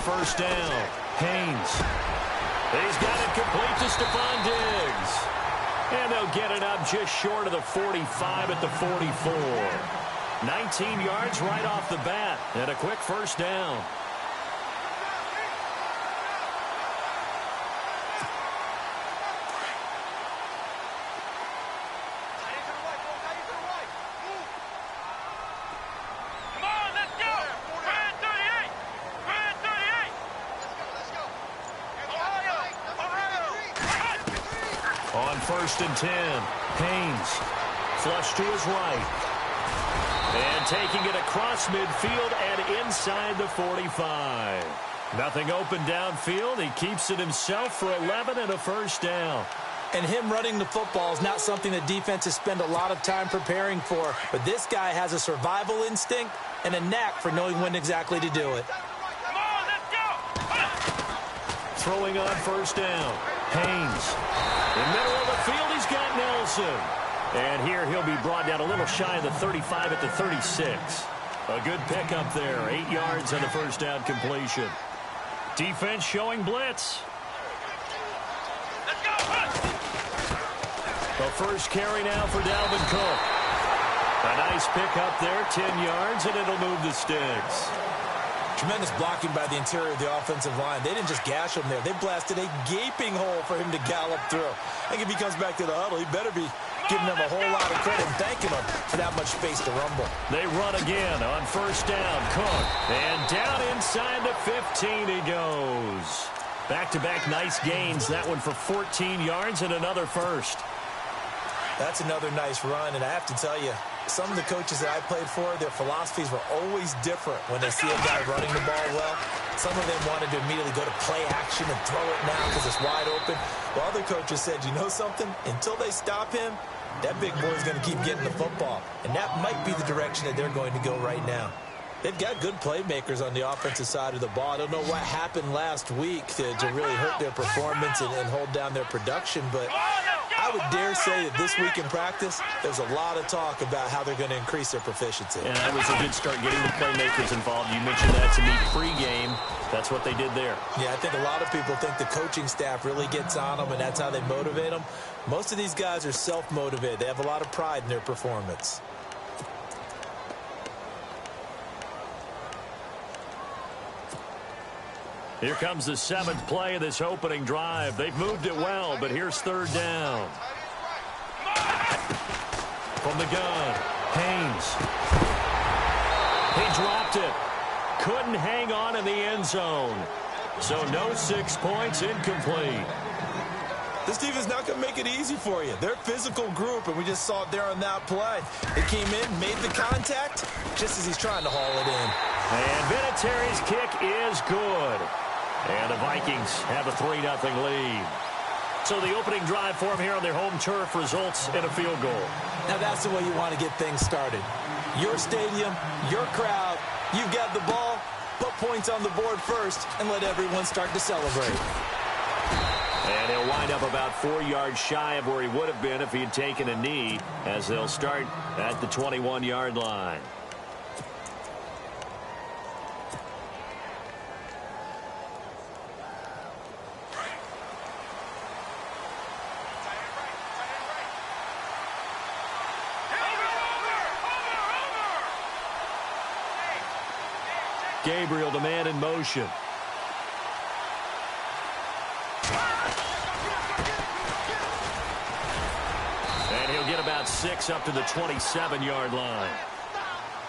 first down. Haynes. He's got it complete to Stephon Diggs. And they'll get it up just short of the 45 at the 44. 19 yards right off the bat. And a quick first down. On 1st and 10, Haynes flush to his right. And taking it across midfield and inside the 45. Nothing open downfield. He keeps it himself for 11 and a first down. And him running the football is not something that defenses spend a lot of time preparing for. But this guy has a survival instinct and a knack for knowing when exactly to do it. Throwing on first down, Haynes. In the middle of the field, he's got Nelson. And here he'll be brought down a little shy of the 35 at the 36. A good pickup there. 8 yards on the first down completion. Defense showing blitz. The first carry now for Dalvin Cook. A nice pickup there, 10 yards, and it'll move the sticks. Tremendous blocking by the interior of the offensive line. They didn't just gash him there. They blasted a gaping hole for him to gallop through. I think if he comes back to the huddle, he better be giving them a whole lot of credit and thanking them for that much space to rumble. They run again on first down. Cook. And down inside the 15 he goes. Back-to-back nice gains. That one for 14 yards and another first. That's another nice run, and I have to tell you, some of the coaches that I played for, their philosophies were always different when they see a guy running the ball well. Some of them wanted to immediately go to play action and throw it now because it's wide open. While other coaches said, you know something? Until they stop him, that big boy is going to keep getting the football. And that might be the direction that they're going to go right now. They've got good playmakers on the offensive side of the ball. I don't know what happened last week to really hurt their performance and hold down their production, but I would dare say that this week in practice, there's a lot of talk about how they're going to increase their proficiency. And that was a good start getting the playmakers involved. You mentioned that to me pregame. That's what they did there. Yeah, I think a lot of people think the coaching staff really gets on them, and that's how they motivate them. Most of these guys are self-motivated. They have a lot of pride in their performance. Here comes the 7th play of this opening drive. They've moved it well, but here's 3rd down. From the gun, Haynes. He dropped it. Couldn't hang on in the end zone. So no 6 points, incomplete. This team is not going to make it easy for you. They're a physical group, and we just saw it there on that play. They came in, made the contact, just as he's trying to haul it in. And Vinatieri's kick is good. And the Vikings have a 3-0 lead. So the opening drive for them here on their home turf results in a field goal. Now that's the way you want to get things started. Your stadium, your crowd, you've got the ball, put points on the board first, and let everyone start to celebrate. And he'll wind up about 4 yards shy of where he would have been if he had taken a knee, as they'll start at the 21-yard line. Gabriel, the man in motion. And he'll get about 6 up to the 27-yard line.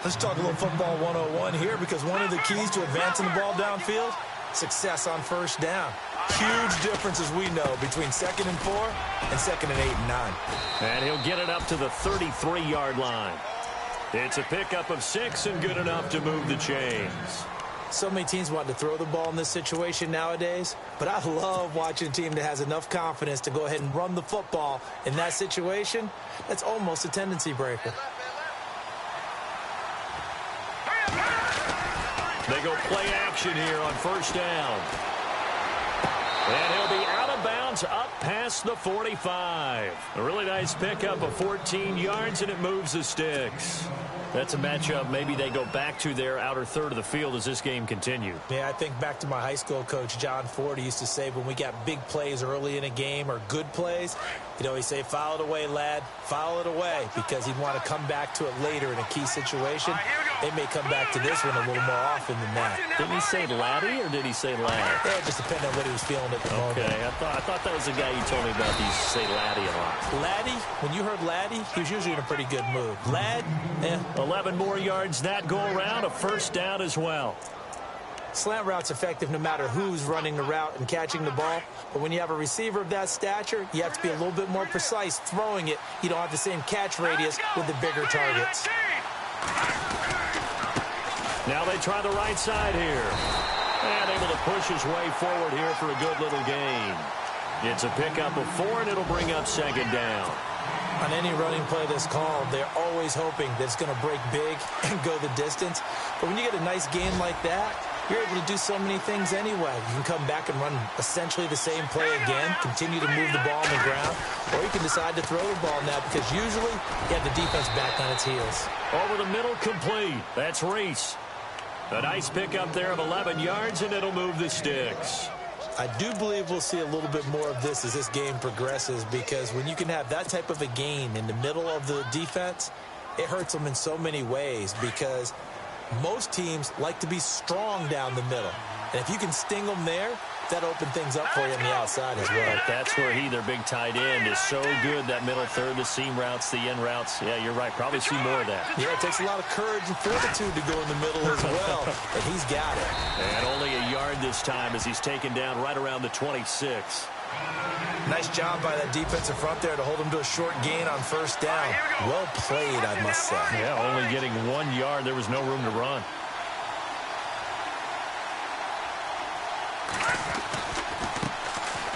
Let's talk a little football 101 here, because one of the keys to advancing the ball downfield, success on first down. Huge difference, as we know, between 2nd and 4 and 2nd and 8 and 9. And he'll get it up to the 33-yard line. It's a pickup of 6 and good enough to move the chains. So many teams want to throw the ball in this situation nowadays, but I love watching a team that has enough confidence to go ahead and run the football in that situation. That's almost a tendency breaker. They go play action here on first down. And he'll be out of bounds inbounds up past the 45. A really nice pickup of 14 yards, and it moves the sticks. That's a matchup maybe they go back to their outer third of the field as this game continues. Yeah, I think back to my high school coach, John Ford. He used to say when we got big plays early in a game or good plays, he'd always say, foul it away, lad, foul it away, because he'd want to come back to it later in a key situation. They may come back to this one a little more often than that. Didn't he say laddie or did he say lad? Yeah, it just depended on what he was feeling at the moment. Okay, I thought that was the guy you told me about. He used to say laddie a lot. Laddie, when you heard laddie, he was usually in a pretty good mood. Lad, 11 more yards that go around, a first down as well. Slant route's effective no matter who's running the route and catching the ball. But when you have a receiver of that stature, you have to be a little bit more precise throwing it. You don't have the same catch radius with the bigger targets. Now they try the right side here. And able to push his way forward here for a good little gain. It's a pickup of 4, and it'll bring up second down. On any running play that's called, they're always hoping that it's going to break big and go the distance. But when you get a nice gain like that, you're able to do so many things anyway. You can come back and run essentially the same play again, continue to move the ball on the ground, or you can decide to throw the ball now because usually you have the defense back on its heels. Over the middle, complete. That's Reese. A nice pickup there of 11 yards, and it'll move the sticks. I do believe we'll see a little bit more of this as this game progresses, because when you can have that type of a gain in the middle of the defense, it hurts them in so many ways, because most teams like to be strong down the middle. And if you can sting them there, that opens things up for you on the outside as well. But that's where their big tight end, is so good, that middle third, the seam routes, the end routes. Yeah, you're right. Probably see more of that. Yeah, it takes a lot of courage and fortitude to go in the middle as well. And he's got it. And only a yard this time as he's taken down right around the 26. Nice job by that defensive front there to hold him to a short gain on first down. Well played, I must say. Yeah, only getting 1 yard. There was no room to run.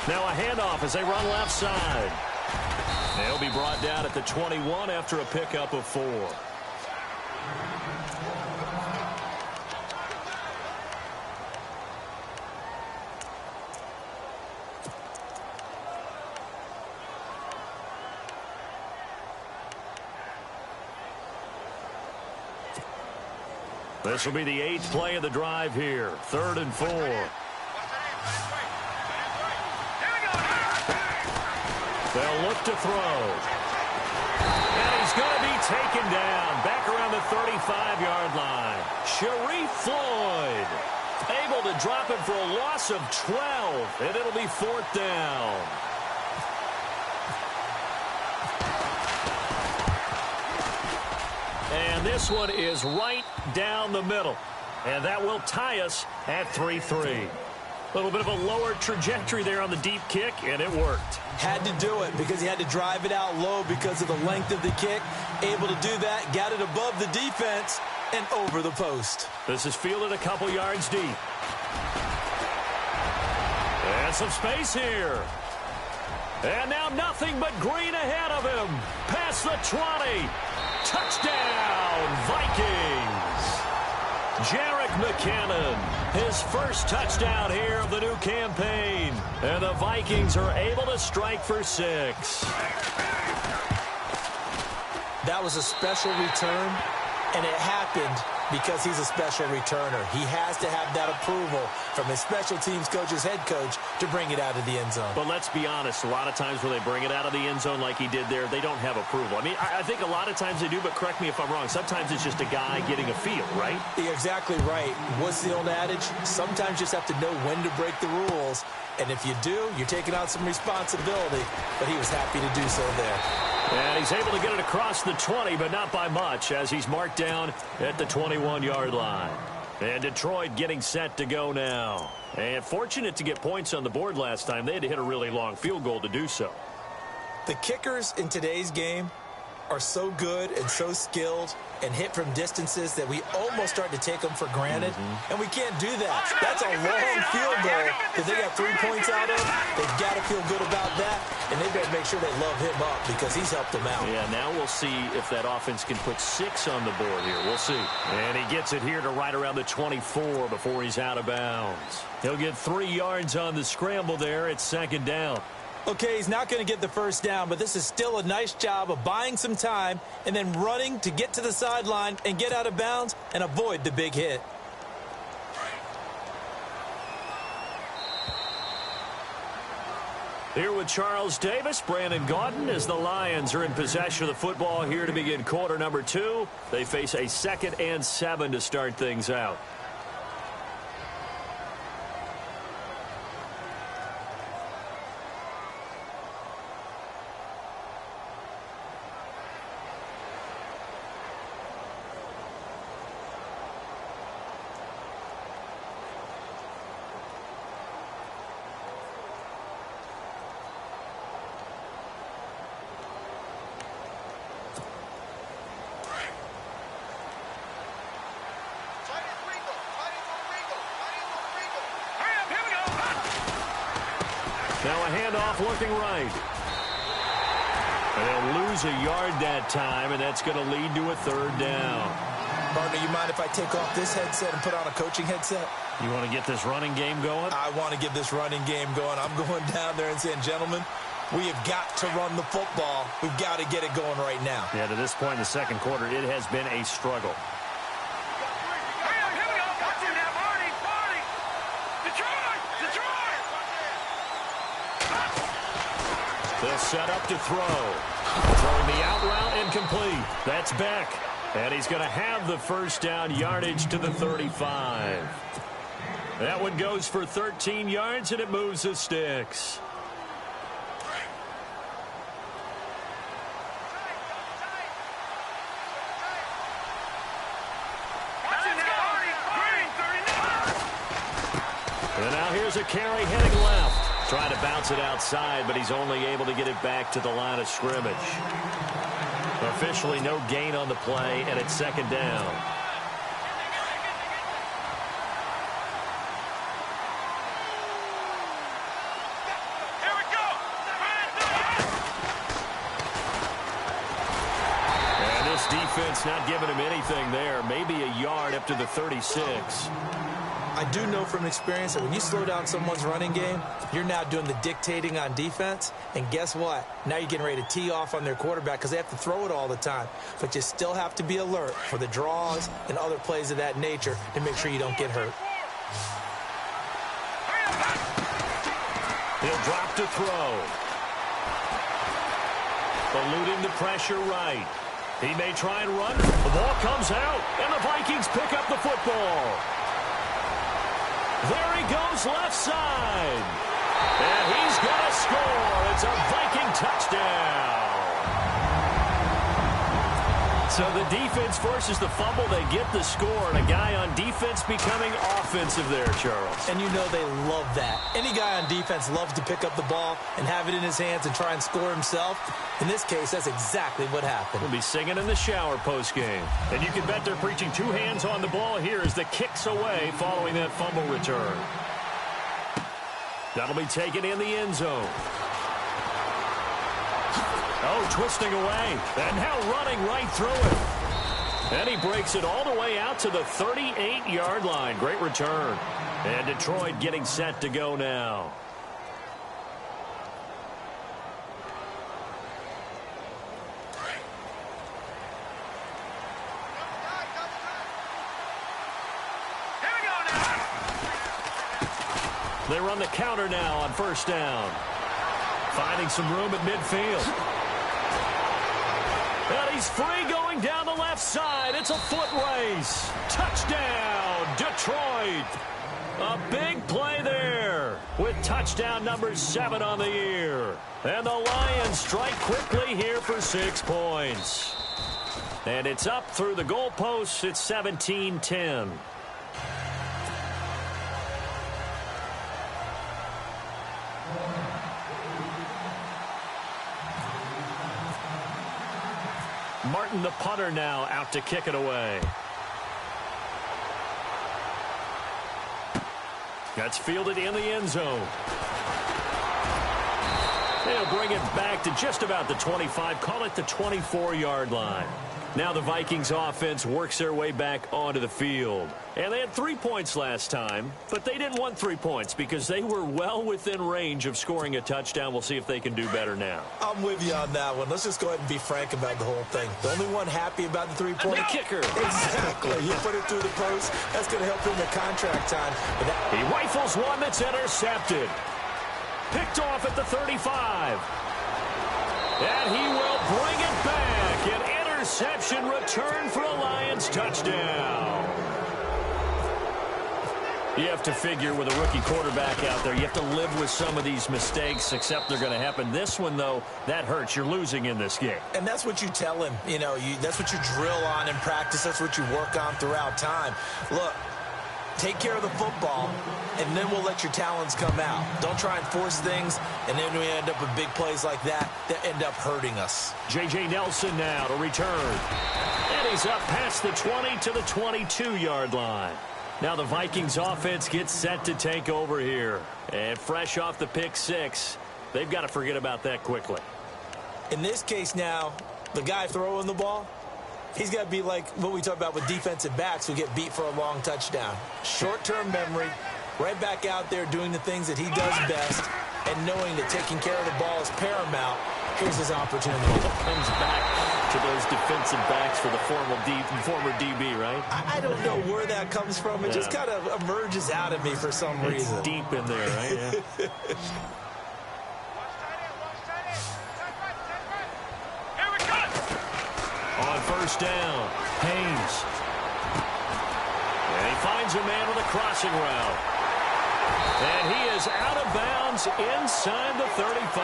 Now a handoff as they run left side. They'll be brought down at the 21 after a pickup of 4. This will be the 8th play of the drive here. 3rd and 4. They'll look to throw. And he's going to be taken down back around the 35-yard line. Sharif Floyd able to drop it for a loss of 12, and it'll be 4th down. And this one is right down the middle. And that will tie us at 3-3. A little bit of a lower trajectory there on the deep kick, and it worked. Had to do it because he had to drive it out low because of the length of the kick. Able to do that, got it above the defense, and over the post. This is fielded a couple yards deep. And some space here. And now nothing but green ahead of him. Past the 20. Touchdown, Vikings. Jerick McKinnon, his first touchdown here of the new campaign. And the Vikings are able to strike for 6. That was a special return, and it happened because he's a special returner. He has to have that approval from his special teams coach's head coach to bring it out of the end zone. But let's be honest, a lot of times when they bring it out of the end zone like he did there, they don't have approval. I mean, I think a lot of times they do, but correct me if I'm wrong. Sometimes it's just a guy getting a feel, right? You're exactly right. What's the old adage? Sometimes you just have to know when to break the rules. And if you do, you're taking out some responsibility. But he was happy to do so there. And he's able to get it across the 20, but not by much, as he's marked down at the 21-yard line. And Detroit getting set to go now. And fortunate to get points on the board last time. They had to hit a really long field goal to do so. The kickers in today's game are so good and so skilled and hit from distances that we almost start to take them for granted. And we can't do that. That's a long field goal that they got 3 points out of. They've got to feel good about that, and they better make sure they love him up because he's helped them out. Yeah, now we'll see if that offense can put 6 on the board here. We'll see. And he gets it here to right around the 24 before he's out of bounds. He'll get 3 yards on the scramble there. It's 2nd down. Okay, he's not going to get the first down, but this is still a nice job of buying some time and then running to get to the sideline and get out of bounds and avoid the big hit. Here with Charles Davis, Brandon Gaudin, as the Lions are in possession of the football here to begin quarter number 2. They face a 2nd and 7 to start things out. Now a handoff looking right. And they'll lose a yard that time, and that's going to lead to a 3rd down. Partner, you mind if I take off this headset and put on a coaching headset? You want to get this running game going? I want to get this running game going. I'm going down there and saying, gentlemen, we have got to run the football. We've got to get it going right now. Yeah, to this point in the second quarter, it has been a struggle. They'll set up to throw. Throwing the out route incomplete. That's Beck. And he's going to have the first down yardage to the 35. That one goes for 13 yards, and it moves the sticks. And now here's a carry heading left. Trying to bounce it outside, but he's only able to get it back to the line of scrimmage. Officially no gain on the play, and it's 2nd down. Here we go. And this defense not giving him anything there. Maybe a yard up to the 36. I do know from experience that when you slow down someone's running game, you're now doing the dictating on defense. And guess what? Now you're getting ready to tee off on their quarterback because they have to throw it all the time. But you still have to be alert for the draws and other plays of that nature to make sure you don't get hurt. He'll drop to throw. Eluding the pressure right. He may try and run. The ball comes out, and the Vikings pick up the football. There he goes left side. And he's going to score. It's a Viking touchdown. So the defense forces the fumble. They get the score. And a guy on defense becoming offensive there, Charles. And you know they love that. Any guy on defense loves to pick up the ball and have it in his hands and try and score himself. In this case, that's exactly what happened. We'll be singing in the shower postgame. And you can bet they're preaching 2 hands on the ball here as the kick's away following that fumble return. That'll be taken in the end zone. Oh, twisting away. And now running right through it. And he breaks it all the way out to the 38-yard line. Great return. And Detroit getting set to go now. They run the counter now on 1st down. Finding some room at midfield. And he's free going down the left side. It's a foot race. Touchdown, Detroit. A big play there with touchdown number 7 on the year. And the Lions strike quickly here for 6 points. And it's up through the goalposts. It's 17-10. Martin, the punter, now out to kick it away. That's fielded in the end zone. They'll bring it back to just about the 25, call it the 24-yard line. Now the Vikings offense works their way back onto the field. And they had 3 points last time, but they didn't want 3 points because they were well within range of scoring a touchdown. We'll see if they can do better now. I'm with you on that one. Let's just go ahead and be frank about the whole thing. The only one happy about the 3-point kicker. Exactly. You put it through the post. That's going to help him in contract time. He rifles one that's intercepted. Picked off at the 35. And he will bring it back. An interception return for a Lions touchdown. You have to figure with a rookie quarterback out there, you have to live with some of these mistakes, except they're going to happen. This one, though, that hurts. You're losing in this game. And that's what you tell him. You know, that's what you drill on in practice. That's what you work on throughout time. Look, take care of the football, and then we'll let your talents come out. Don't try and force things, and then we end up with big plays like that end up hurting us. J.J. Nelson now to return. And he's up past the 20 to the 22-yard line. Now the Vikings offense gets set to take over here. And fresh off the pick six, they've got to forget about that quickly. In this case now, the guy throwing the ball, he's got to be like what we talk about with defensive backs who get beat for a long touchdown. Short-term memory, right back out there doing the things that he does best, and knowing that taking care of the ball is paramount. Here's his opportunity. Comes back to those defensive backs for the former DB, right? I don't know where that comes from. It just kind of emerges out of me for some reason. It's deep in there, right? Yeah. On first down, Haynes. And he finds a man with a crossing route. And he is out of bounds inside the 35.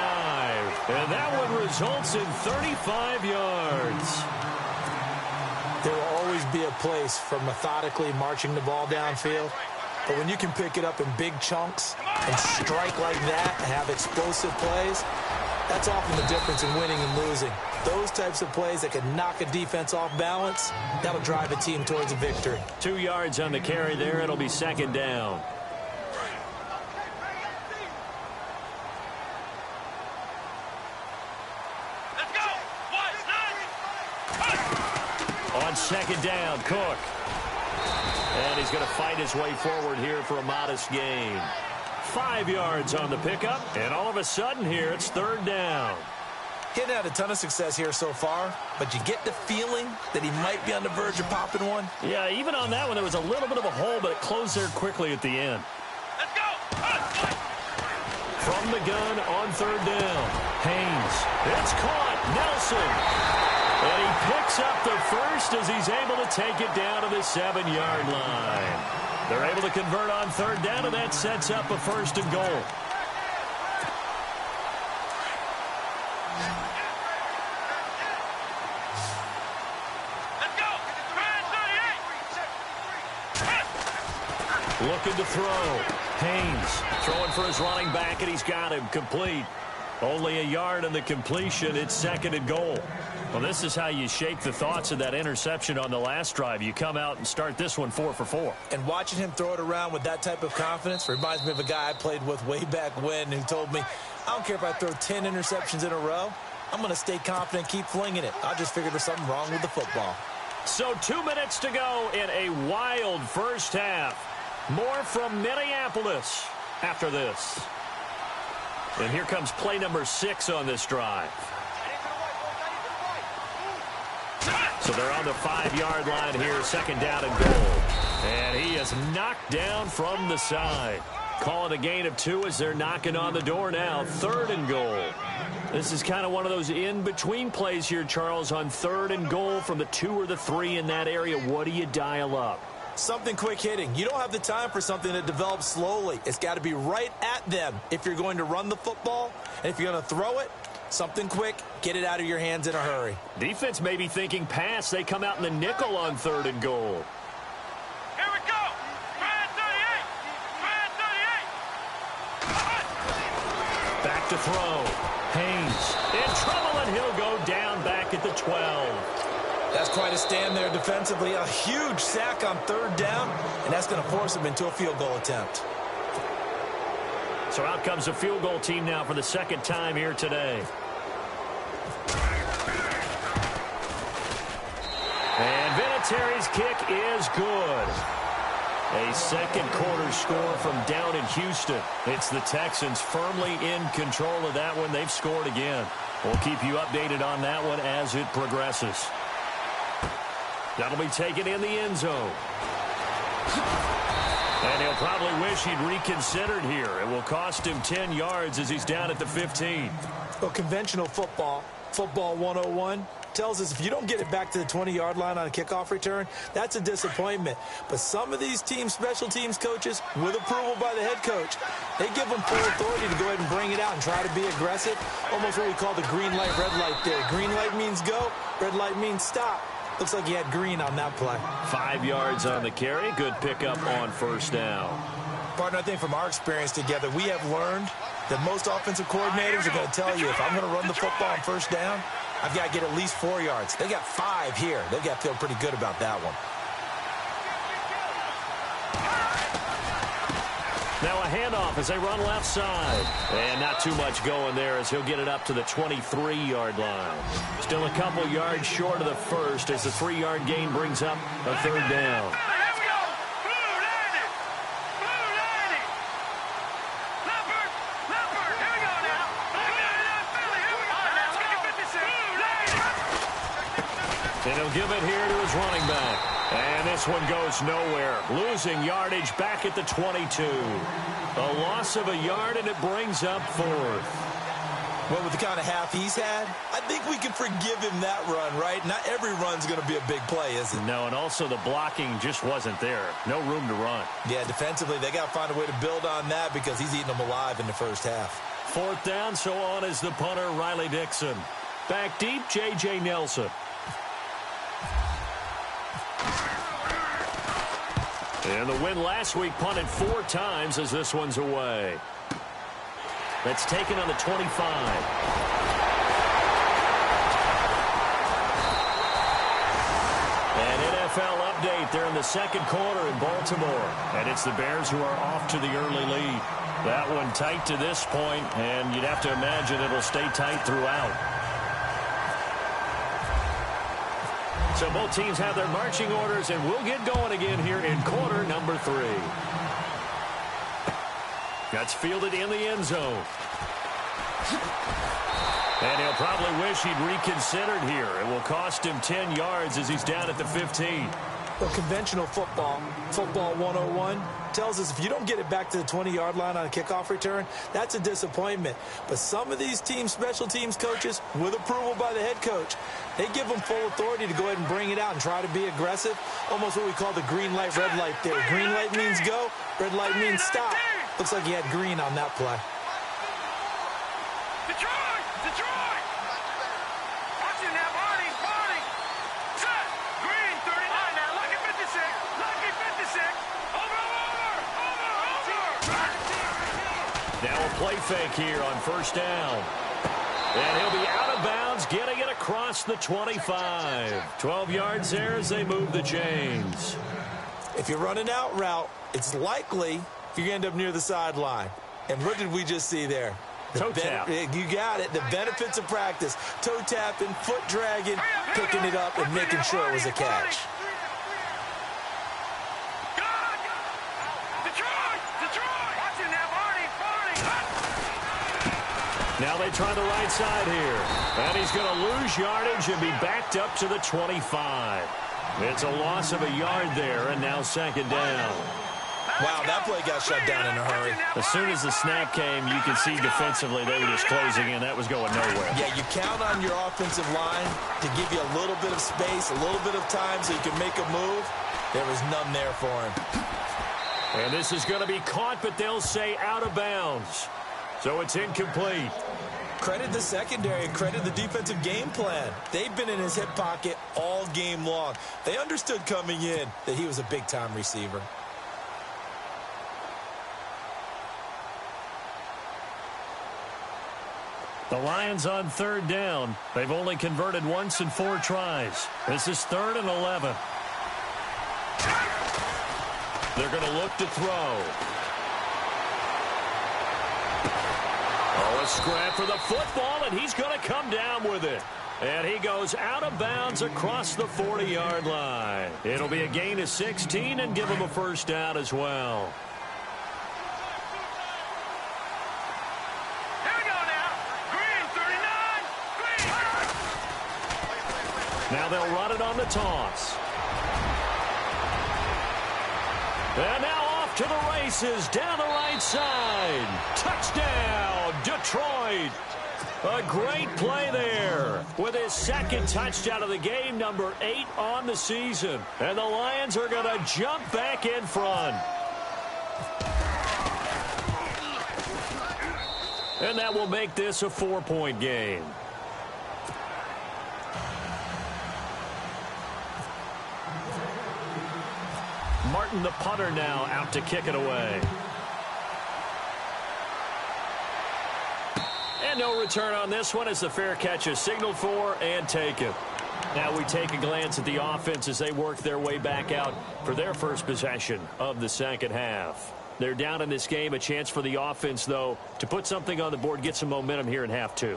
And that one results in 35 yards. There will always be a place for methodically marching the ball downfield. But when you can pick it up in big chunks and strike like that and have explosive plays, that's often the difference in winning and losing. Those types of plays that can knock a defense off balance, that'll drive a team towards a victory. 2 yards on the carry there. It'll be second down. On second down, Cook. And he's going to fight his way forward here for a modest gain. 5 yards on the pickup, and all of a sudden here it's third down. He hadn't had a ton of success here so far, but you get the feeling that he might be on the verge of popping one. Yeah, even on that one, there was a little bit of a hole, but it closed there quickly at the end. Let's go. From the gun on third down, Haynes. It's caught. Nelson. And he picks up the first as he's able to take it down to the 7-yard line. They're able to convert on third down, and that sets up a first and goal. Let's go. Looking to throw. Haynes throwing for his running back, and he's got him complete. Only a yard on the completion. It's second and goal. Well, this is how you shake the thoughts of that interception on the last drive. You come out and start this one 4 for 4. And watching him throw it around with that type of confidence reminds me of a guy I played with way back when who told me, I don't care if I throw 10 interceptions in a row. I'm going to stay confident, keep flinging it. I just figured there's something wrong with the football. So 2 minutes to go in a wild first half. More from Minneapolis after this. And here comes play number 6 on this drive. So they're on the 5-yard line here, second down and goal. And he is knocked down from the side. Calling a gain of 2 as they're knocking on the door now, third and goal. This is kind of one of those in-between plays here, Charles, on third and goal from the 2 or the 3 in that area. What do you dial up? Something quick hitting. You don't have the time for something that develops slowly. It's got to be right at them if you're going to run the football. And if you're going to throw it, something quick, get it out of your hands in a hurry. Defense may be thinking pass. They come out in the nickel on third and goal. Here we go. Brand 38. Back to throw. Haynes in trouble, and he'll go down back at the 12. That's quite a stand there defensively. A huge sack on third down, and that's going to force him into a field goal attempt. So out comes the field goal team now for the second time here today. And Vinatieri's kick is good. A second quarter score from down in Houston. It's the Texans firmly in control of that one. They've scored again. We'll keep you updated on that one as it progresses. That'll be taken in the end zone. And he'll probably wish he'd reconsidered here. It will cost him 10 yards as he's down at the 15. Well, conventional football 101, tells us if you don't get it back to the 20-yard line on a kickoff return, that's a disappointment. But some of these team special teams coaches, with approval by the head coach, they give them full authority to go ahead and bring it out and try to be aggressive. Almost what we call the green light, red light there. Green light means go, red light means stop. Looks like he had green on that play. 5 yards on the carry. Good pickup on first down. Partner, I think from our experience together, we have learned that most offensive coordinators are going to tell you, if I'm going to run the football on first down, I've got to get at least 4 yards. They got 5 here. They've got to feel pretty good about that one. Now a handoff as they run left side. And not too much going there as he'll get it up to the 23-yard line. Still a couple yards short of the first as the 3-yard gain brings up a third down. And he'll give it here to his running back. And this one goes nowhere. Losing yardage back at the 22. A loss of a yard, and it brings up fourth. Well, with the kind of half he's had, I think we can forgive him that run, right? Not every run's going to be a big play, is it? No, and also the blocking just wasn't there. No room to run. Yeah, defensively, they got to find a way to build on that because he's eating them alive in the first half. Fourth down, so on is the punter, Riley Dixon. Back deep, J.J. Nelson. And the win last week punted 4 times as this one's away. That's taken on the 25. An NFL update there in the second quarter in Baltimore. And it's the Bears who are off to the early lead. That one tight to this point, and you'd have to imagine it'll stay tight throughout. So both teams have their marching orders, and we'll get going again here in quarter number 3. That's fielded in the end zone. And he'll probably wish he'd reconsidered here. It will cost him 10 yards as he's down at the 15. Well, conventional football 101, tells us if you don't get it back to the 20-yard line on a kickoff return, that's a disappointment. But some of these team special teams coaches, with approval by the head coach, they give them full authority to go ahead and bring it out and try to be aggressive. Almost what we call the green light, red light there. Green light means go, red light means stop. Looks like he had green on that play. Detroit! Detroit! Watching that, Barney! Barney! Set! Green, 39. Now, lucky 56. Lucky 56. Over! Now a play fake here on first down. And he'll be out of bounds, getting it across the 25. 12 yards there as they move the chains. If you're running out route, it's likely you're going to end up near the sideline. And what did we just see there? Toe tap. You got it. The benefits of practice. Toe tapping, foot dragging, picking it up, and making sure it was a catch. Now they try the right side here. And he's going to lose yardage and be backed up to the 25. It's a loss of a yard there, and now second down. Wow, that play got shut down in a hurry. As soon as the snap came, you could see defensively they were just closing in. That was going nowhere. Yeah, you count on your offensive line to give you a little bit of space, a little bit of time so you can make a move. There was none there for him. And this is going to be caught, but they'll say out of bounds. So it's incomplete. Credit the secondary and credit the defensive game plan. They've been in his hip pocket all game long. They understood coming in that he was a big-time receiver. The Lions on third down. They've only converted once in 4 tries. This is 3rd and 11. They're going to look to throw. scrap for the football, and he's going to come down with it. And he goes out of bounds across the 40-yard line. It'll be a gain of 16 and give him a first down as well. Here we go now. Green, 39. Green. Now they'll run it on the toss. And now off to the races down the right side. Touchdown, Detroit. A great play there with his second touchdown of the game, number 8 on the season. And the Lions are going to jump back in front. And that will make this a 4-point game. Martin, the punter, now out to kick it away. And no return on this one as the fair catch is signaled for and taken. Now we take a glance at the offense as they work their way back out for their first possession of the second half. They're down in this game. A chance for the offense, though, to put something on the board, get some momentum here in half 2.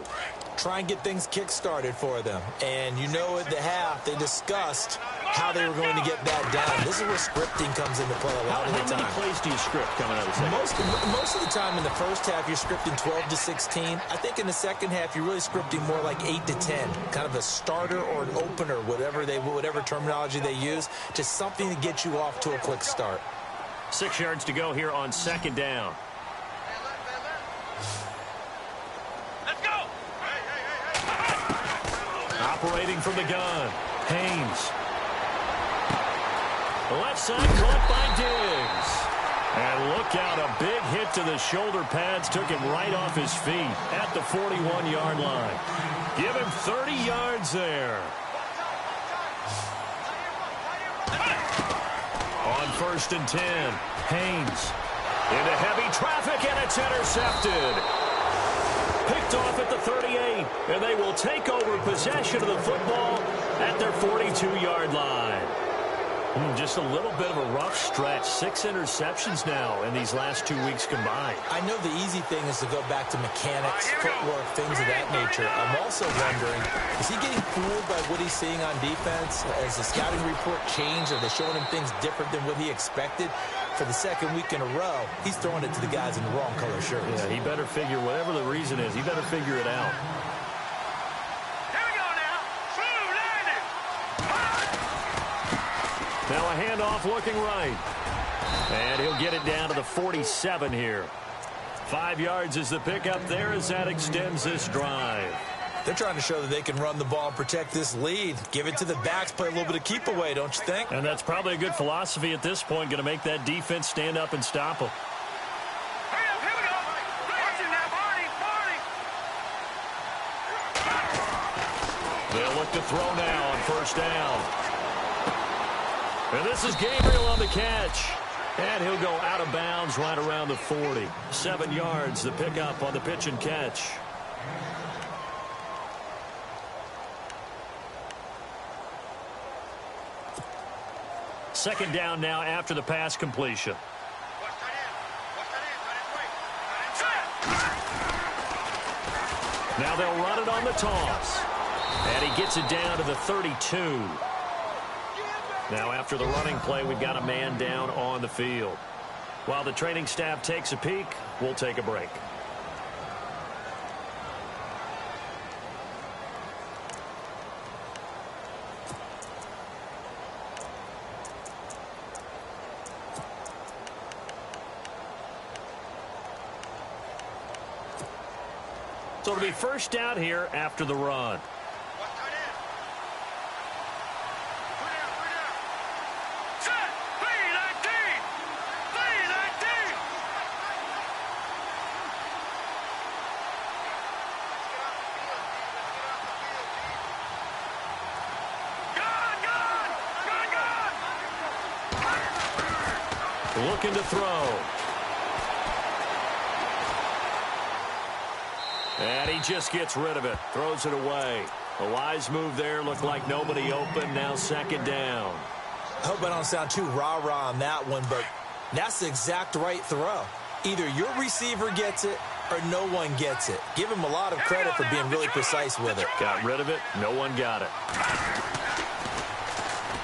Try and get things kick-started for them. And you know at the half, they discussed how they were going to get that done. This is where scripting comes into play a lot of the time. How many plays do you script coming out of the second? Most of the time in the first half, you're scripting 12 to 16. I think in the second half, you're really scripting more like 8 to 10. Kind of a starter or an opener, whatever terminology they use. Just something to get you off to a quick start. 6 yards to go here on second down. Let's go. Operating from the gun, Haynes. Left side caught by Diggs. And look out, a big hit to the shoulder pads took him right off his feet at the 41-yard line. Give him 30 yards there. On 1st and 10, Haynes into heavy traffic, and it's intercepted. Picked off at the 38, and they will take over possession of the football at their 42-yard line. Just a little bit of a rough stretch. 6 interceptions now in these last 2 weeks combined. I know the easy thing is to go back to mechanics, footwork, things of that nature. I'm also wondering, is he getting fooled by what he's seeing on defense? Has the scouting report changed? Are they showing him things different than what he expected? For the second week in a row, he's throwing it to the guys in the wrong color shirts. Yeah, he better figure, whatever the reason is, he better figure it out. Now a handoff looking right. And he'll get it down to the 47 here. 5 yards is the pickup there as that extends this drive. They're trying to show that they can run the ball and protect this lead. Give it to the backs, play a little bit of keep away, don't you think? And that's probably a good philosophy at this point, going to make that defense stand up and stop them. Here we go. Watching that, Barney. They'll look to throw now on 1st down. And this is Gabriel on the catch. And he'll go out of bounds right around the 40. 7 yards, the pickup on the pitch and catch. Second down now after the pass completion. Now they'll run it on the toss. And he gets it down to the 32. Now after the running play, we've got a man down on the field. While the training staff takes a peek, we'll take a break. So it'll be first down here after the run. Looking to throw. And he just gets rid of it. Throws it away. A wise move there. Looked like nobody open. Now second down. I hope I don't sound too rah-rah on that one, but that's the exact right throw. Either your receiver gets it or no one gets it. Give him a lot of credit for being really precise with it. Got rid of it. No one got it.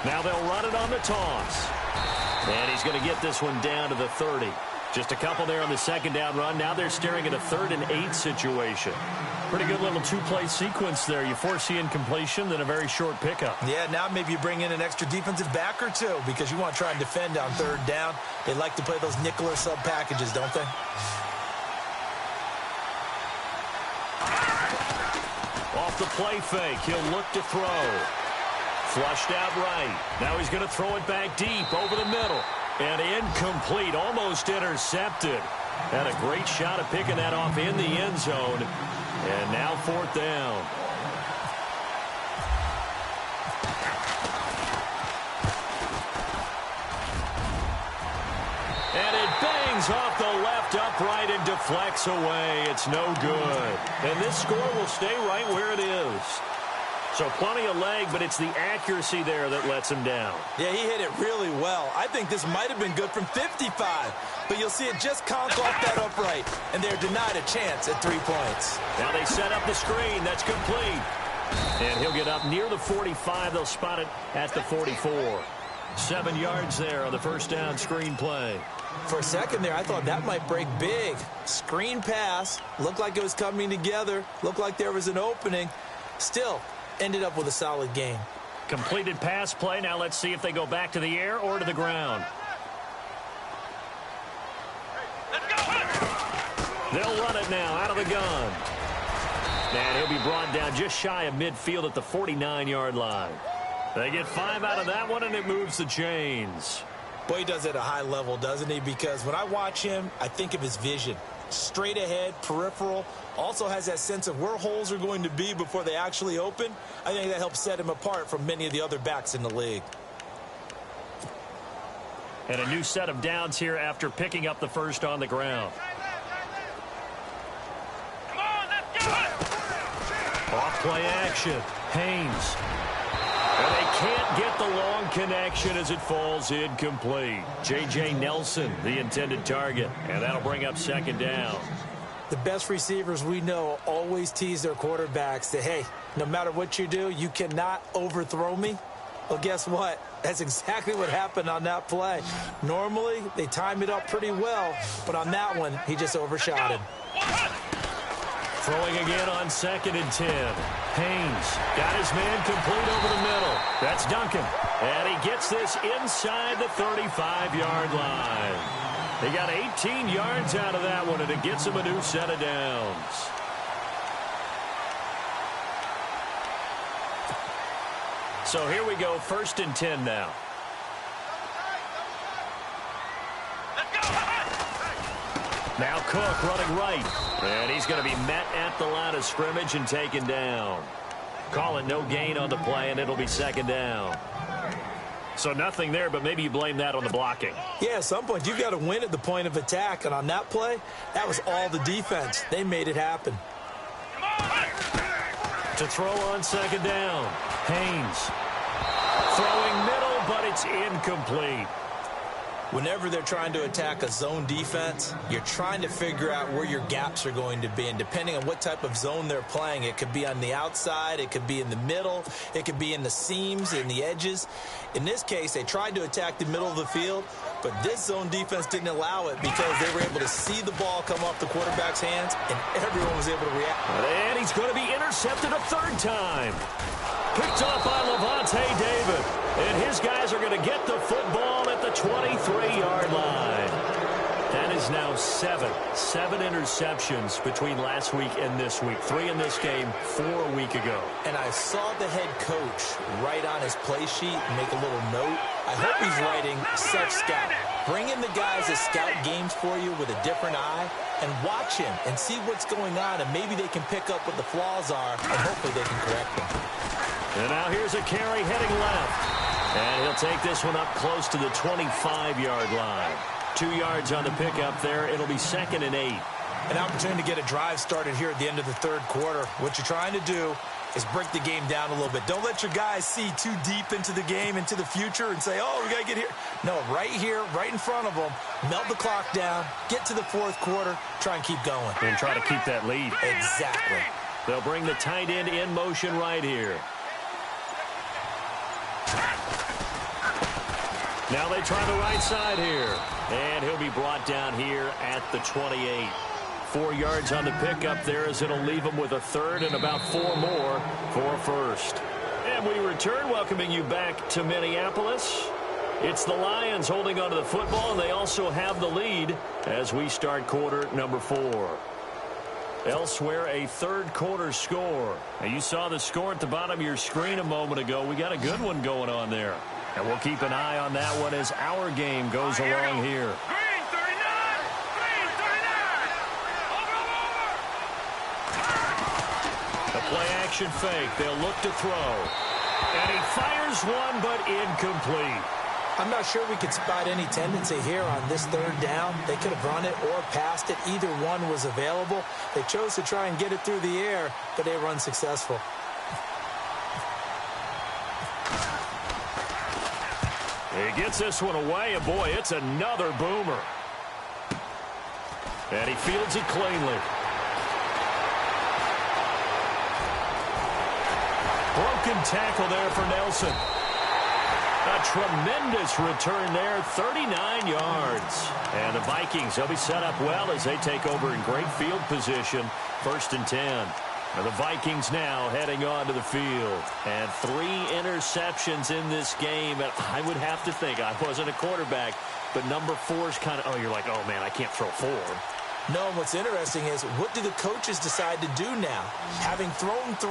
Now they'll run it on the toss. And he's going to get this one down to the 30. Just a couple there on the second down run. Now they're staring at a 3rd and 8 situation. Pretty good little two-play sequence there. You force the incompletion, then a very short pickup. Yeah, now maybe you bring in an extra defensive back or two because you want to try and defend on 3rd down. They like to play those nickel or sub packages, don't they? Off the play fake, he'll look to throw. Flushed out right. Now he's going to throw it back deep over the middle. And incomplete, almost intercepted. Had a great shot at picking that off in the end zone. And now 4th down. And it bangs off the left upright and deflects away. It's no good. And this score will stay right where it is. So plenty of leg, but it's the accuracy there that lets him down. Yeah, he hit it really well. I think this might have been good from 55, but you'll see it just conk off that upright, and they're denied a chance at 3 points. Now they set up the screen. That's complete. And he'll get up near the 45. They'll spot it at the 44. 7 yards there on the first down screen play. For a second there, I thought that might break big. Screen pass. Looked like it was coming together. Looked like there was an opening. Still, ended up with a solid game. Completed pass play. Now let's see if they go back to the air or to the ground. They'll run it now out of the gun. And he'll be brought down just shy of midfield at the 49-yard line. They get 5 out of that one, and it moves the chains. Boy, he does it at a high level, doesn't he? Because when I watch him, I think of his vision. Straight ahead, peripheral. Also has that sense of where holes are going to be before they actually open. I think that helps set him apart from many of the other backs in the league. And a new set of downs here after picking up the first on the ground. Come on, let's go! Off play action. Haynes. And they can't get the long connection as it falls incomplete. J.J. Nelson, the intended target. And that'll bring up second down. The best receivers we know always tease their quarterbacks that, hey, no matter what you do, you cannot overthrow me. Well, guess what? That's exactly what happened on that play. Normally, they time it up pretty well, but on that one, he just overshot him. Throwing again on 2nd and 10. Haynes got his man complete over the middle. That's Duncan. And he gets this inside the 35-yard line. He got 18 yards out of that one, and it gets him a new set of downs. So here we go, 1st and 10 now. Now Cook running right. And he's going to be met at the line of scrimmage and taken down. Call it no gain on the play, and it'll be second down. So nothing there, but maybe you blame that on the blocking. Yeah, at some point, you've got to win at the point of attack. And on that play, that was all the defense. They made it happen. To throw on second down. Haynes. Throwing middle, but it's incomplete. Whenever they're trying to attack a zone defense, you're trying to figure out where your gaps are going to be. And depending on what type of zone they're playing, it could be on the outside, it could be in the middle, it could be in the seams, in the edges. In this case, they tried to attack the middle of the field, but this zone defense didn't allow it because they were able to see the ball come off the quarterback's hands, and everyone was able to react. And he's going to be intercepted a 3rd time. Picked up by Levante David. And his guys are going to get the football at the 23-yard line. That is now 7 interceptions between last week and this week. 3 in this game, 4 a week ago. And I saw the head coach write on his play sheet and make a little note. I hope he's writing self-scout. Bring in the guys that scout games for you with a different eye and watch him and see what's going on, and maybe they can pick up what the flaws are, and hopefully they can correct them. And now here's a carry heading left. And he'll take this one up close to the 25-yard line. 2 yards on the pickup there. It'll be 2nd and 8. An opportunity to get a drive started here at the end of the 3rd quarter. What you're trying to do is break the game down a little bit. Don't let your guys see too deep into the game, into the future, and say, oh, we got to get here. No, right here, right in front of them, melt the clock down, get to the fourth quarter, try and keep going. And try to keep that lead. Exactly. They'll bring the tight end in motion right here. Now they try the right side here. And he'll be brought down here at the 28. 4 yards on the pickup there as it'll leave him with a third and about 4 more for a first. And we return, welcoming you back to Minneapolis. It's the Lions holding onto the football, and they also have the lead as we start quarter number 4. Elsewhere, a third quarter score. Now, you saw the score at the bottom of your screen a moment ago. We got a good one going on there. And we'll keep an eye on that one as our game goes along here. Green 39! Green 39! Over! A play-action fake. They'll look to throw. And he fires one, but incomplete. I'm not sure we could spot any tendency here on this third down. They could have run it or passed it. Either one was available. They chose to try and get it through the air, but they were unsuccessful. He gets this one away, and boy, it's another boomer. And he fields it cleanly. Broken tackle there for Nelson. A tremendous return there, 39 yards. And the Vikings, they'll be set up well as they take over in great field position, 1st and 10. And the Vikings now heading onto the field. And 3 interceptions in this game. And I would have to think, I wasn't a quarterback, but number 4 is kind of, oh, you're like, oh, man, I can't throw 4. No, and what's interesting is, what do the coaches decide to do now? Having thrown 3,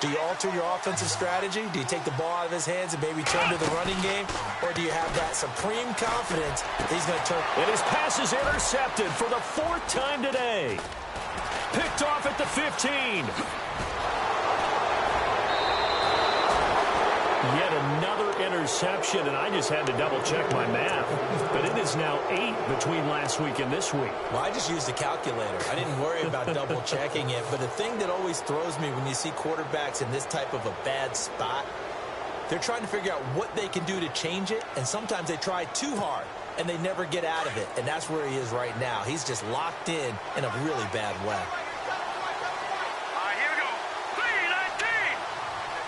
do you alter your offensive strategy? Do you take the ball out of his hands and maybe turn to the running game? Or do you have that supreme confidence that he's going to turn? And his pass is intercepted for the 4th time today. Picked off at the 15. Yet another interception, and I just had to double-check my math. But it is now 8 between last week and this week. Well, I just used a calculator. I didn't worry about double-checking it. But the thing that always throws me when you see quarterbacks in this type of a bad spot, they're trying to figure out what they can do to change it, and sometimes they try too hard, and they never get out of it. And that's where he is right now. He's just locked in a really bad way. Here we go. 3-19!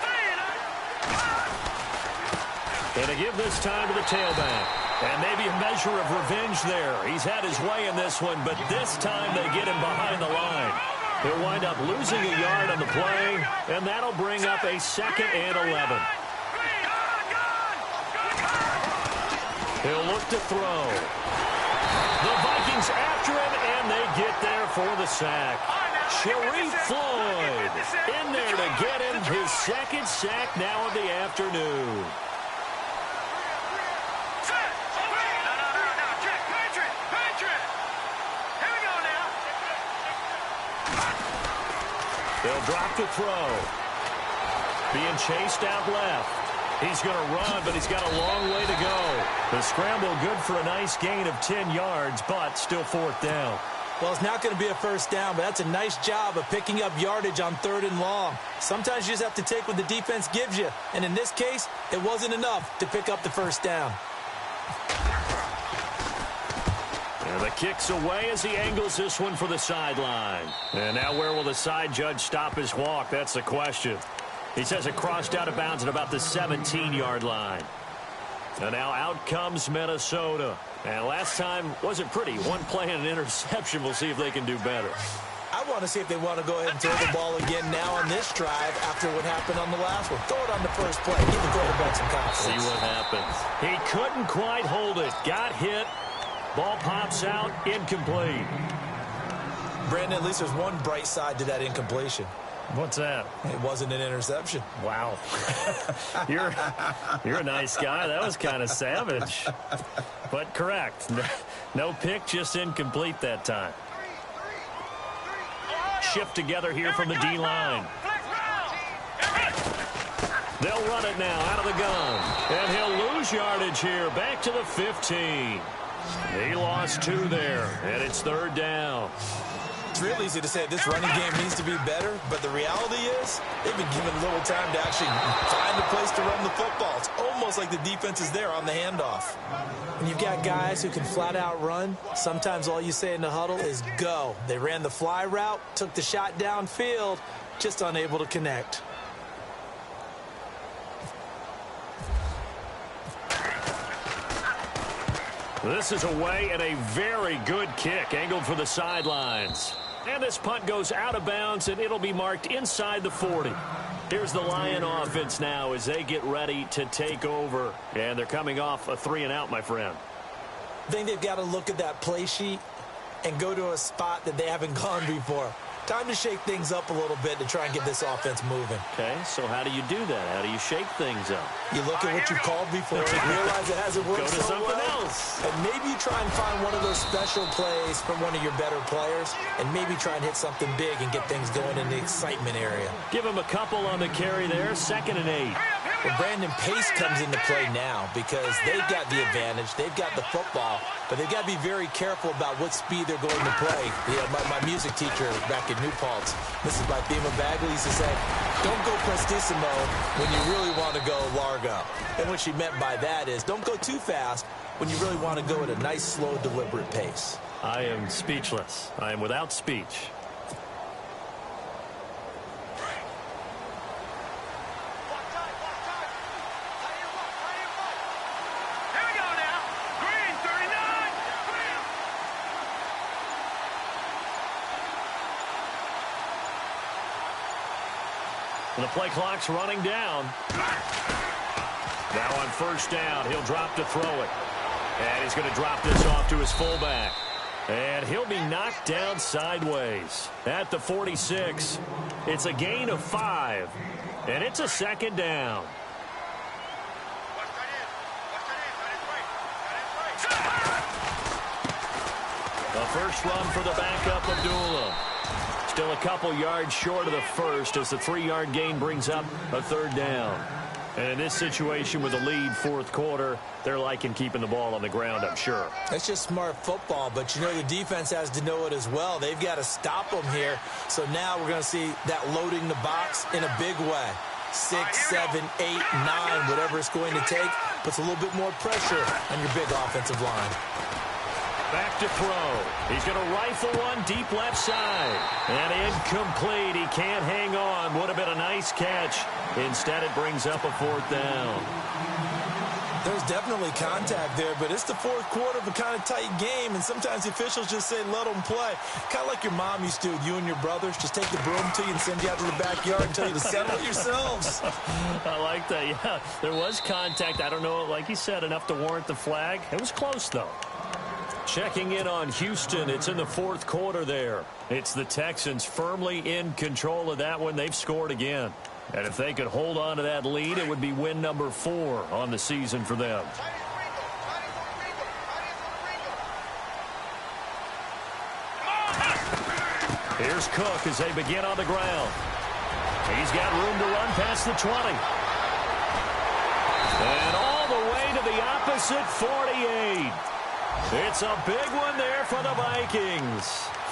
3-19! And to give this time to the tailback. And maybe a measure of revenge there. He's had his way in this one, but this time they get him behind the line. He'll wind up losing a yard on the play, and that'll bring up a 2nd and 11. He'll look to throw. The Vikings after him, and they get there for the sack. Sharif Floyd in there to get him his 2nd sack now of the afternoon. They'll drop the throw. Being chased out left. He's going to run, but he's got a long way to go. The scramble good for a nice gain of 10 yards, but still 4th down. Well, it's not going to be a first down, but that's a nice job of picking up yardage on 3rd and long. Sometimes you just have to take what the defense gives you. And in this case, it wasn't enough to pick up the first down. And the kick's away as he angles this one for the sideline. And now where will the side judge stop his walk? That's the question. He says it crossed out of bounds at about the 17-yard line. And now out comes Minnesota. And last time wasn't pretty. One play and an interception. We'll see if they can do better. I want to see if they want to go ahead and throw the ball again now on this drive after what happened on the last one. Throw it on the first play. Give the quarterback some confidence. See what happens. He couldn't quite hold it. Got hit. Ball pops out. Incomplete. Brandon, at least there's one bright side to that incompletion. What's that? It wasn't an interception. Wow. You're a nice guy. That was kind of savage. But correct. No pick, just incomplete that time. Shift together here from the D-line. They'll run it now out of the gun. And he'll lose yardage here. Back to the 15. He lost 2 there. And it's 3rd down. It's real easy to say this running game needs to be better, but the reality is they've been given little time to actually find a place to run the football. It's almost like the defense is there on the handoff. When you've got guys who can flat out run, sometimes all you say in the huddle is go. They ran the fly route, took the shot downfield, just unable to connect. This is away and a very good kick angled for the sidelines. And this punt goes out of bounds, and it'll be marked inside the 40. Here's the Lion offense now as they get ready to take over. And they're coming off a 3-and-out, my friend. I think they've got to look at that play sheet and go to a spot that they haven't gone before. Time to shake things up a little bit to try and get this offense moving. Okay, so how do you do that? How do you shake things up? You look at what you called before and realize it hasn't worked Go to so something well. else. And maybe you try and find one of those special plays from one of your better players and maybe try and hit something big and get things going in the excitement area. Give him a couple on the carry there, 2nd and 8. Well, Brandon, pace comes into play now because they've got the advantage. They've got the football, but they've got to be very careful about what speed they're going to play. Yeah, my music teacher back in New Paltz, Mrs. Bythema Bagley, used to say, don't go prestissimo when you really want to go largo. And what she meant by that is don't go too fast when you really want to go at a nice, slow, deliberate pace. I am speechless. I am without speech. The play clock's running down. Now on 1st down, he'll drop to throw it. And he's going to drop this off to his fullback. And he'll be knocked down sideways at the 46. It's a gain of 5. And it's a 2nd down. A first run for the backup, Abdullah. Still a couple yards short of the first as the 3-yard gain brings up a 3rd down. And in this situation with a lead 4th quarter, they're liking keeping the ball on the ground, I'm sure. That's just smart football, but you know the defense has to know it as well. They've got to stop them here. So now we're going to see that loading the box in a big way. 6, 7, 8, 9, whatever it's going to take, puts a little bit more pressure on your big offensive line. Back to throw. He's going to rifle one deep left side. And incomplete. He can't hang on. Would have been a nice catch. Instead, it brings up a 4th down. There's definitely contact there, but it's the 4th quarter of a kind of tight game, and sometimes the officials just say, let them play. Kind of like your mom used to with you and your brothers. Just take the broom to you and send you out to the backyard and tell you to settle it yourselves. I like that, yeah. There was contact. I don't know, like you said, enough to warrant the flag. It was close, though. Checking in on Houston. It's in the 4th quarter there. It's the Texans firmly in control of that one. They've scored again. And if they could hold on to that lead, it would be win number 4 on the season for them. Here's Cook as they begin on the ground. He's got room to run past the 20. And all the way to the opposite 48. It's a big one there for the Vikings.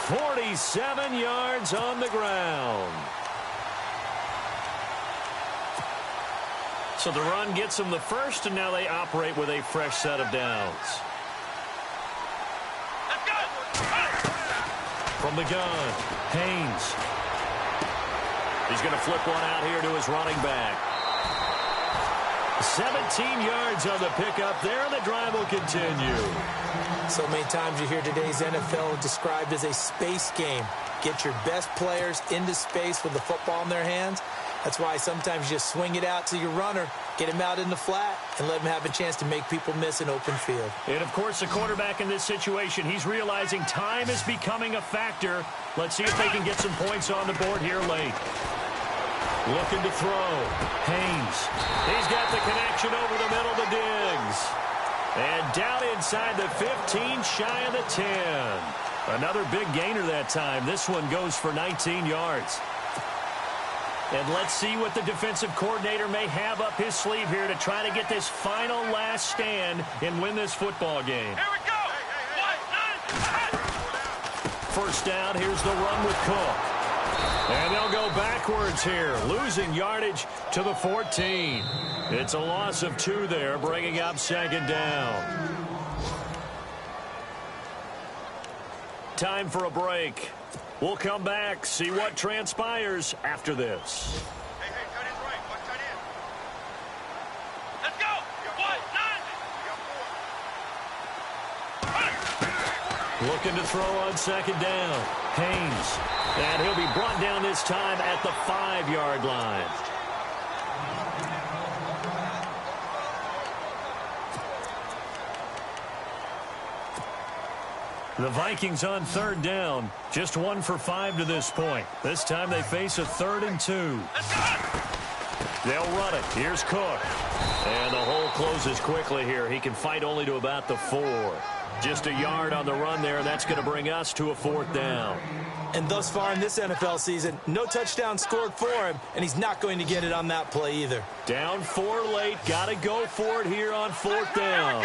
47 yards on the ground. So the run gets them the first, and now they operate with a fresh set of downs. From the gun, Haynes. He's going to flip one out here to his running back. 17 yards on the pickup there, and the drive will continue. So many times you hear today's NFL described as a space game. Get your best players into space with the football in their hands. That's why sometimes you just swing it out to your runner, get him out in the flat, and let him have a chance to make people miss an open field. And, of course, the quarterback in this situation, he's realizing time is becoming a factor. Let's see if they can get some points on the board here late. Looking to throw. Haynes. He's got the connection over the middle to Diggs. And down inside the 15, shy of the 10. Another big gainer that time. This one goes for 19 yards. And let's see what the defensive coordinator may have up his sleeve here to try to get this final last stand and win this football game. Here we go. first down. Here's the run with Cook. And they'll go backwards here, losing yardage to the 14. It's a loss of 2 there, bringing up second down. Time for a break. We'll come back, see what transpires after this. Hey, tight end right. Watch tight end. Let's go. What? 9. Looking to throw on second down. Haynes. And he'll be brought down this time at the 5-yard line. The Vikings on third down. Just 1 for 5 to this point. This time they face a 3rd and 2. They'll run it. Here's Cook. And the hole closes quickly here. He can fight only to about the 4. Just a yard on the run there. That's going to bring us to a 4th down. And thus far in this NFL season, no touchdown scored for him, and he's not going to get it on that play either. Down 4 late. Got to go for it here on 4th down.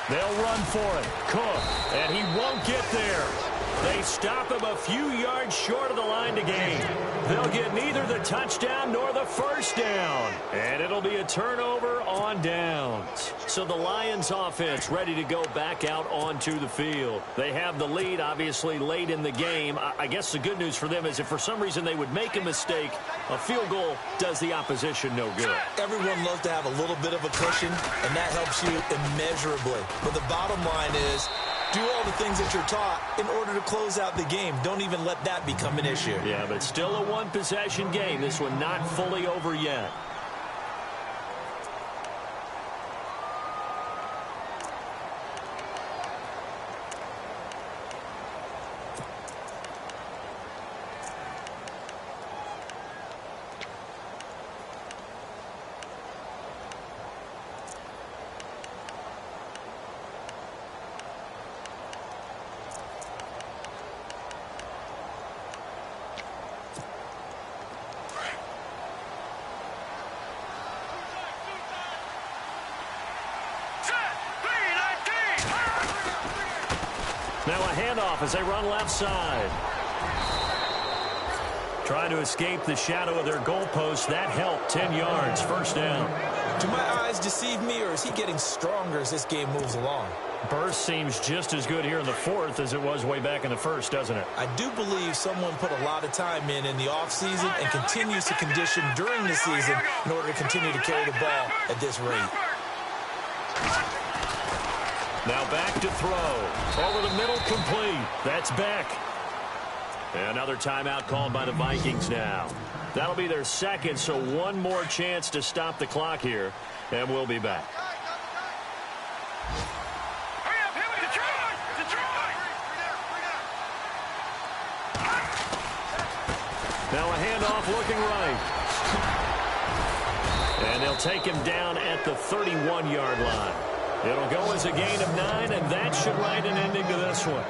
They'll run for it. Cook. And he won't get there. They stop him a few yards short of the line to gain. They'll get neither the touchdown nor the first down. And it'll be a turnover on downs. So the Lions offense ready to go back out onto the field. They have the lead, obviously, late in the game. I guess the good news for them is if for some reason they would make a mistake, a field goal does the opposition no good. Everyone loves to have a little bit of a cushion, and that helps you immeasurably. But the bottom line is, do all the things that you're taught in order to close out the game. Don't even let that become an issue. Yeah, but still a one-possession game. This one not fully over yet. Now a handoff as they run left side. Trying to escape the shadow of their goalpost. That helped. 10 yards. First down. Do my eyes deceive me, or is he getting stronger as this game moves along? Burst seems just as good here in the 4th as it was way back in the 1st, doesn't it? I do believe someone put a lot of time in the offseason and continues to condition during the season in order to continue to carry the ball at this rate. Now back to throw. Over the middle, complete. That's Beck. Another timeout called by the Vikings now. That'll be their second, so one more chance to stop the clock here, and we'll be back. Now a handoff looking right. And they'll take him down at the 31-yard line. It'll go as a gain of 9, and that should write an ending to this one.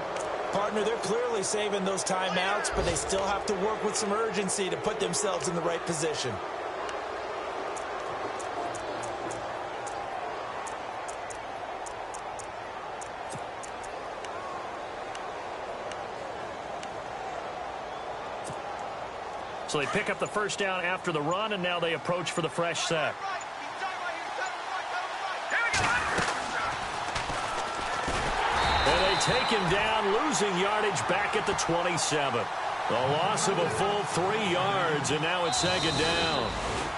Partner, they're clearly saving those timeouts, but they still have to work with some urgency to put themselves in the right position. So they pick up the first down after the run, and now they approach for the fresh set. And they take him down, losing yardage back at the 27. A loss of a full 3 yards, and now it's second down.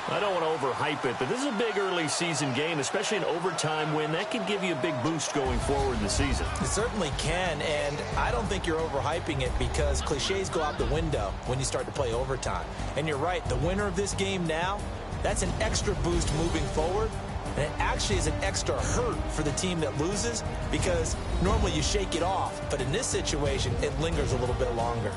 I don't want to overhype it, but this is a big early season game, especially an overtime win. That can give you a big boost going forward in the season. It certainly can, and I don't think you're overhyping it because cliches go out the window when you start to play overtime. And you're right, the winner of this game now, that's an extra boost moving forward. And it actually is an extra hurt for the team that loses because normally you shake it off. But in this situation, it lingers a little bit longer.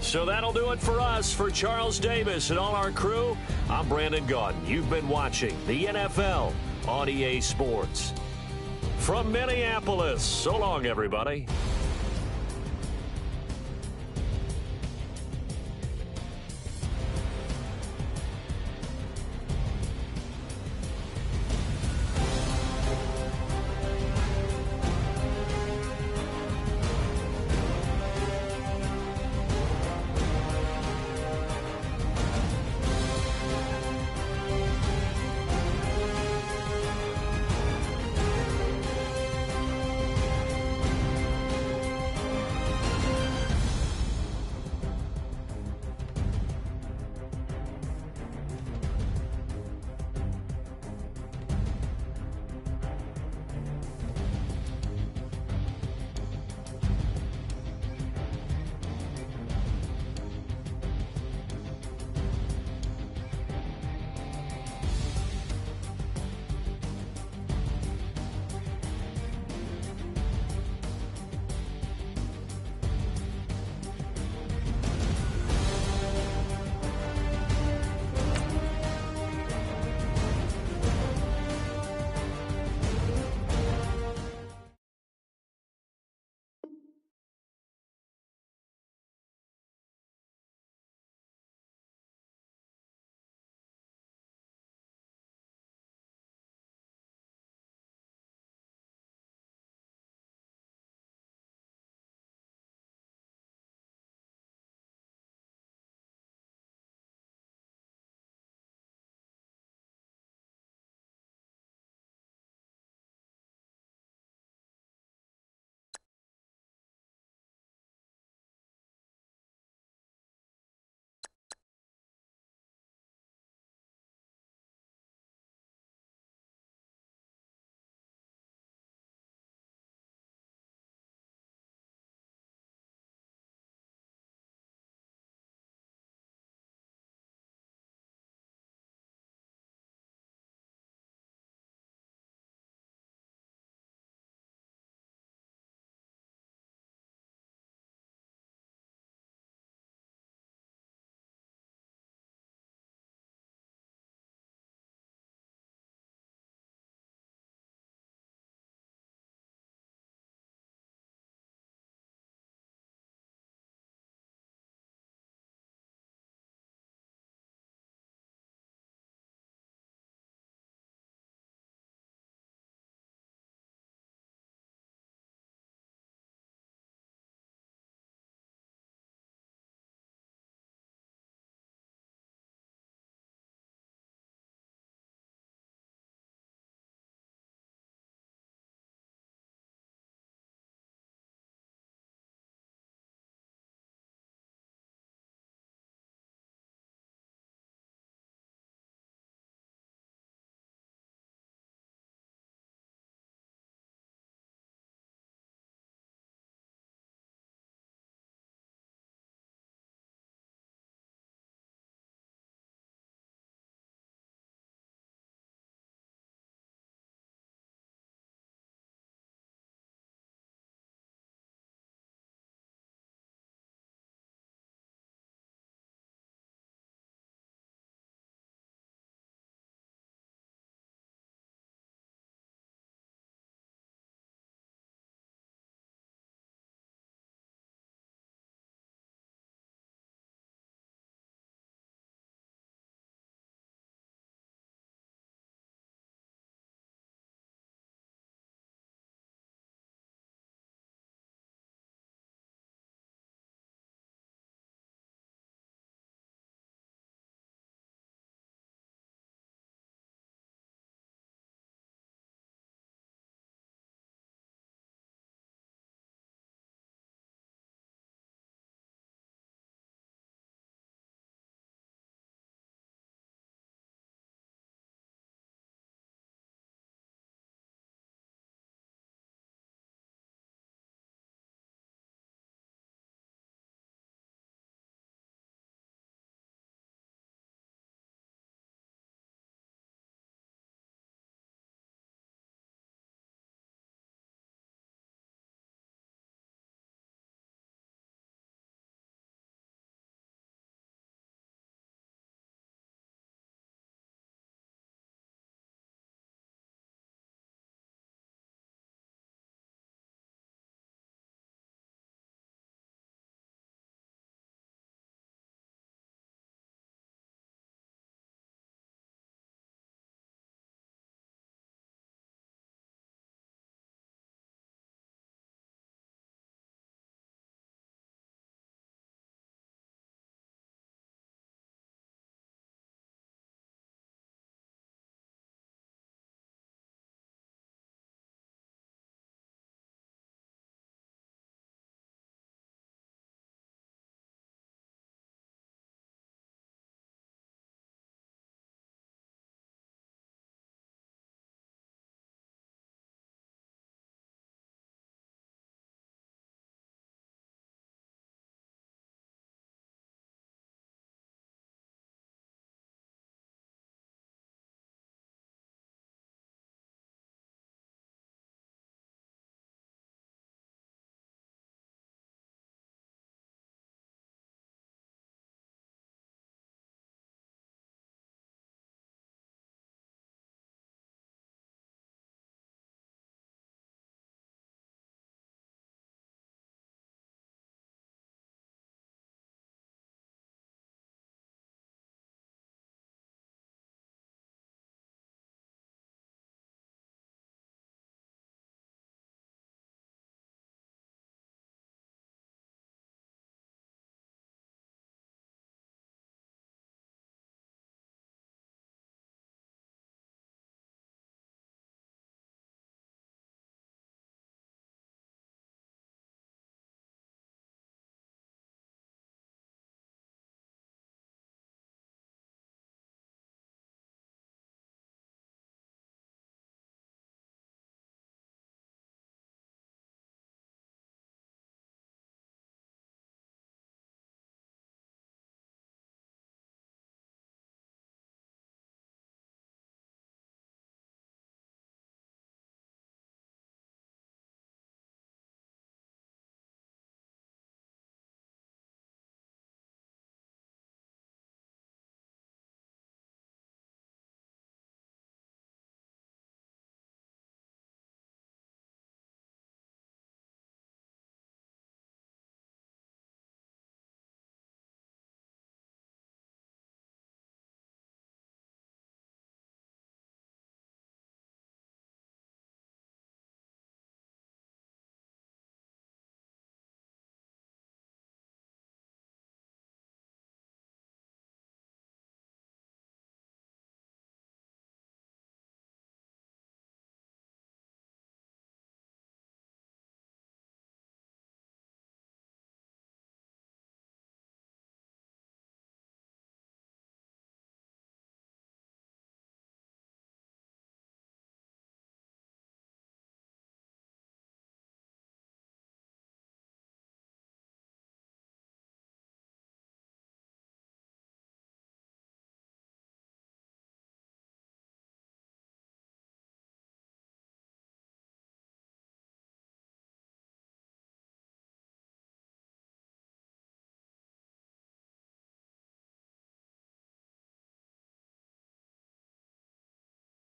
So that'll do it for us. For Charles Davis and all our crew, I'm Brandon Gaudin. You've been watching the NFL on EA Sports. From Minneapolis, so long, everybody.